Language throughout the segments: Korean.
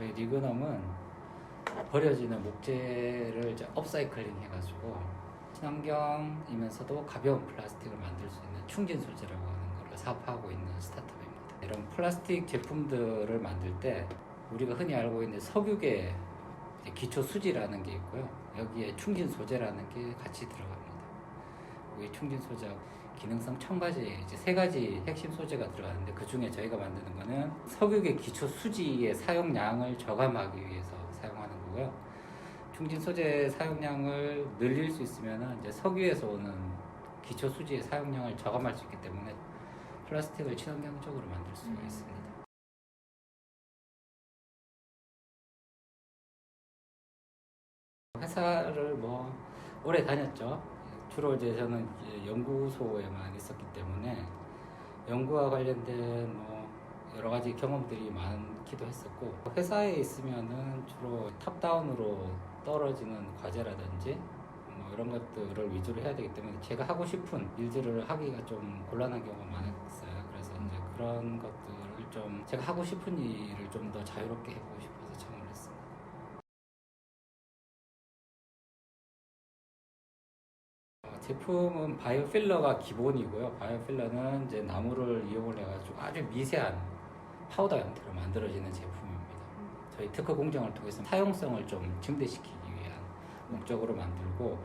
저희 리그넘은 버려지는 목재를 이제 업사이클링 해가지고 친환경이면서도 가벼운 플라스틱을 만들 수 있는 충진 소재라고 하는 걸 사업하고 있는 스타트업입니다. 이런 플라스틱 제품들을 만들 때 우리가 흔히 알고 있는 석유계 기초 수지라는 게 있고요. 여기에 충진 소재라는 게 같이 들어갑니다. 이 충진 소재 기능성 첨가제 이제 3가지 핵심 소재가 들어가는데 그 중에 저희가 만드는 거는 석유계 기초 수지의 사용량을 저감하기 위해서 사용하는 거고요. 충진 소재 사용량을 늘릴 수 있으면 이제 석유에서 오는 기초 수지의 사용량을 저감할 수 있기 때문에 플라스틱을 친환경적으로 만들 수가 있습니다. 회사를 뭐 오래 다녔죠. 주로 이제 저는 연구소에만 있었기 때문에 연구와 관련된 뭐 여러 가지 경험들이 많기도 했었고, 회사에 있으면은 주로 탑다운으로 떨어지는 과제라든지 뭐 이런 것들을 위주로 해야 되기 때문에 제가 하고 싶은 일들을 하기가 좀 곤란한 경우가 많았어요. 그래서 이제 그런 것들을 좀 제가 하고 싶은 일을 좀 더 자유롭게 해보고 싶어서 참여를 했습니다. 제품은 바이오필러가 기본이고요. 바이오필러는 이제 나무를 이용을 해가지고 아주 미세한 파우더 형태로 만들어지는 제품입니다. 저희 특허 공정을 통해서 사용성을 좀 증대시키기 위한 목적으로 만들고,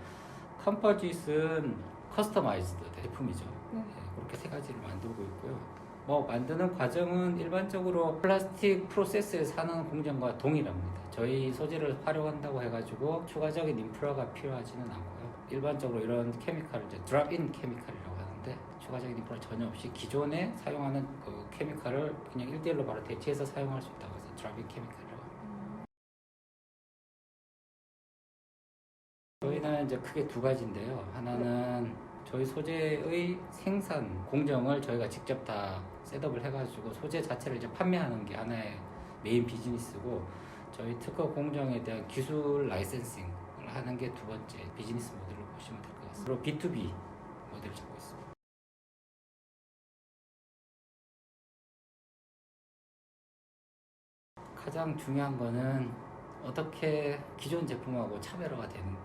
컴포짓은 커스터마이즈드 제품이죠. 네, 그렇게 3가지를 만들고 있고요. 뭐 만드는 과정은 일반적으로 플라스틱 프로세스에서 하는 공정과 동일합니다. 저희 소재를 활용한다고 해가지고 추가적인 인프라가 필요하지는 않고요. 일반적으로 이런 케미칼을 이제 드랍인 케미칼이라고 하는데 추가적인 인프라 전혀 없이 기존에 사용하는 그 케미칼을 그냥 1대1로 바로 대체해서 사용할 수 있다고 해서 드랍인 케미칼이라고 합니다. 저희는 이제 크게 2가지인데요. 하나는 저희 소재의 생산 공정을 저희가 직접 다 셋업을 해가지고 소재 자체를 이제 판매하는 게 하나의 메인 비즈니스고, 저희 특허 공정에 대한 기술 라이센싱을 하는 게 2번째 비즈니스 모델로 보시면 될 것 같습니다. B2B 모델을 잡고 있습니다. 가장 중요한 거는 어떻게 기존 제품하고 차별화가 되며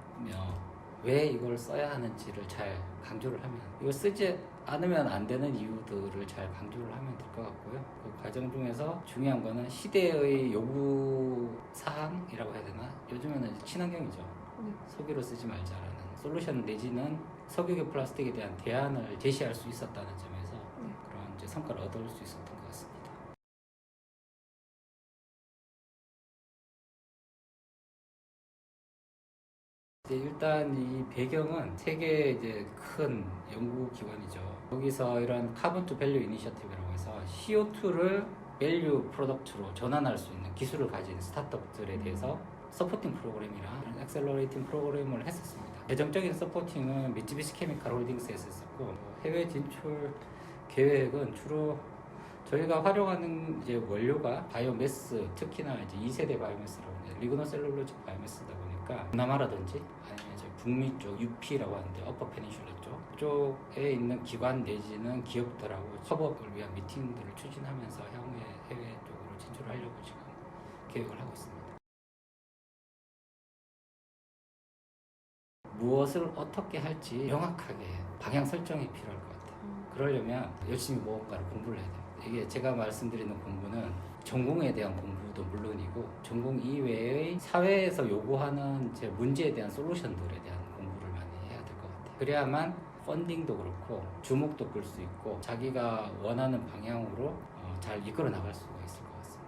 왜 이걸 써야 하는지를 잘 강조를 하면, 이걸 쓰지 않으면 안 되는 이유들을 잘 강조를 하면 될 것 같고요. 그 과정 중에서 중요한 거는 시대의 요구 사항이라고 해야 되나? 요즘에는 이제 친환경이죠. 석유로 쓰지 말자라는 솔루션 내지는 석유계 플라스틱에 대한 대안을 제시할 수 있었다는 점에서 그런 이제 성과를 얻을 수 있었던 것 같습니다. 일단 이 배경은 세계 이제 큰 연구기관이죠. 여기서 이런 카본 투 밸류 이니셔티브라고 해서 CO2를 밸류 프로덕트로 전환할 수 있는 기술을 가진 스타트업들에 대해서 서포팅 프로그램이랑 엑셀러레이팅 프로그램을 했었습니다. 재정적인 서포팅은 미쓰비시 케미칼 홀딩스에서 했었고, 해외 진출 계획은 주로 저희가 활용하는 이제 원료가 바이오매스, 특히나 이제 2세대 바이오매스라고 하는 리그노셀룰로직 바이오매스다 보니까 동남아라든지 아니면 이제 북미 쪽 UP라고 하는데 어퍼 페닌슐라 쪽에 있는 기관 내지는 기업들하고 협업을 위한 미팅들을 추진하면서 향후에 해외 쪽으로 진출하려고 지금 계획을 하고 있습니다. 무엇을 어떻게 할지 명확하게 방향 설정이 필요할 것 같아요. 그러려면 열심히 무언가를 공부를 해야 돼요. 이게 제가 말씀드리는 공부는 전공에 대한 공부도 물론이고 전공 이외의 사회에서 요구하는 제 문제에 대한 솔루션들에 대한 공부를 많이 해야 될 것 같아요. 그래야만 펀딩도 그렇고 주목도 끌 수 있고 자기가 원하는 방향으로 잘 이끌어 나갈 수가 있을 것 같습니다.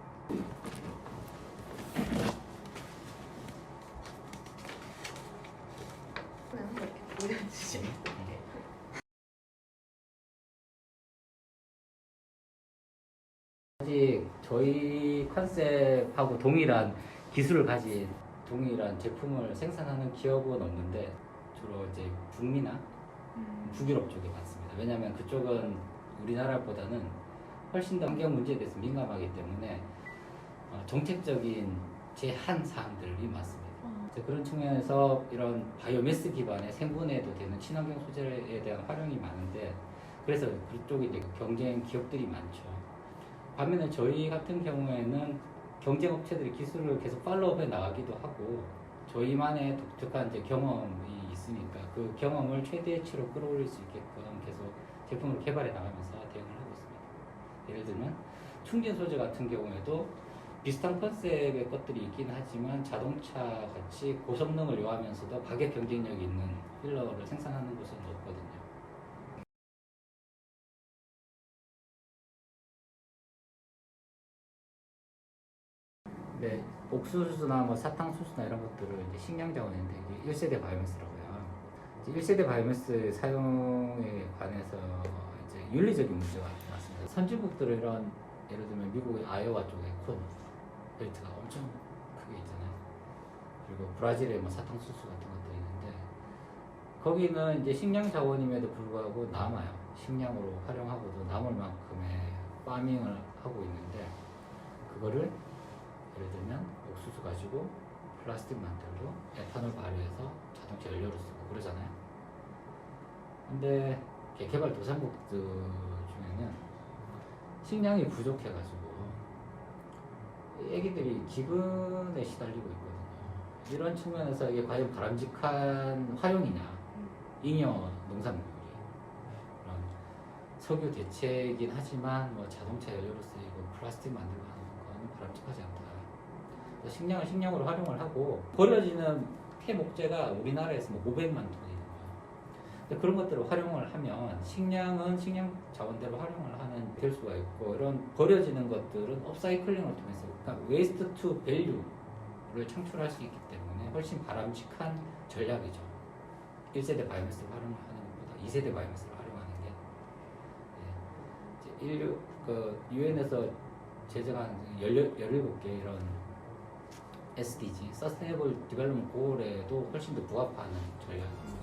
아직 저희 컨셉하고 동일한 기술을 가진 동일한 제품을 생산하는 기업은 없는데 주로 이제 북미나 북유럽 쪽에 많습니다. 왜냐하면 그쪽은 우리나라보다는 훨씬 더 환경 문제에 대해서 민감하기 때문에 정책적인 제한 사항들이 많습니다. 그런 측면에서 이런 바이오매스 기반의 생분해도 되는 친환경 소재에 대한 활용이 많은데, 그래서 그쪽에 이제 경쟁 기업들이 많죠. 반면에 저희 같은 경우에는 경쟁 업체들이 기술을 계속 팔로우해 나가기도 하고 저희만의 독특한 이제 경험이 있으니까 그 경험을 최대치로 끌어올릴 수 있게끔 계속 제품을 개발해 나가면서 대응을 하고 있습니다. 예를 들면 충전 소재 같은 경우에도 비슷한 컨셉의 것들이 있긴 하지만 자동차 같이 고성능을 요하면서도 가격 경쟁력이 있는 필러를 생산하는 곳은 없거든요. 네, 옥수수나 뭐 사탕수수나 이런 것들을 이제 식량 자원인데 이게 1세대 바이오매스라고요. 이제 1세대 바이오매스 사용에 관해서 이제 윤리적인 문제가 나왔습니다. 선진국들은 이런 예를 들면 미국의 아이오와 쪽에 콘 벨트가 엄청 크게 있잖아요. 그리고 브라질에 뭐 사탕수수 같은 것들이 있는데 거기는 이제 식량 자원임에도 불구하고 남아요. 식량으로 활용하고도 남을 만큼의 파밍을 하고 있는데 그거를 예를 들면 옥수수 가지고 플라스틱 만들고 에탄올 발효해서 자동차 연료로 쓰고 그러잖아요. 근데 개발도상국들 중에는 식량이 부족해가지고 애기들이 기근에 시달리고 있거든요. 이런 측면에서 이게 과연 바람직한 활용이냐, 잉여 농산물이 그런 석유 대체이긴 하지만 뭐 자동차 연료로 쓰이고 플라스틱 만들고 하는 건 바람직하지 않다. 식량을 식량으로 활용을 하고 버려지는 폐목재가 우리나라에서 뭐 500만 톤이 돼요. 그런 것들을 활용을 하면 식량은 식량 자원대로 활용을 하는 될 수가 있고 이런 버려지는 것들은 업사이클링을 통해서 그러니까 웨이스트 투 밸류를 창출할 수 있기 때문에 훨씬 바람직한 전략이죠. 1세대 바이오매스를 활용하는 것보다 2세대 바이오매스를 활용하는 게 인류 유엔에서 제정한 17개 이런 SDG, Sustainable Development Goal에도 훨씬 더 부합하는 전략입니다.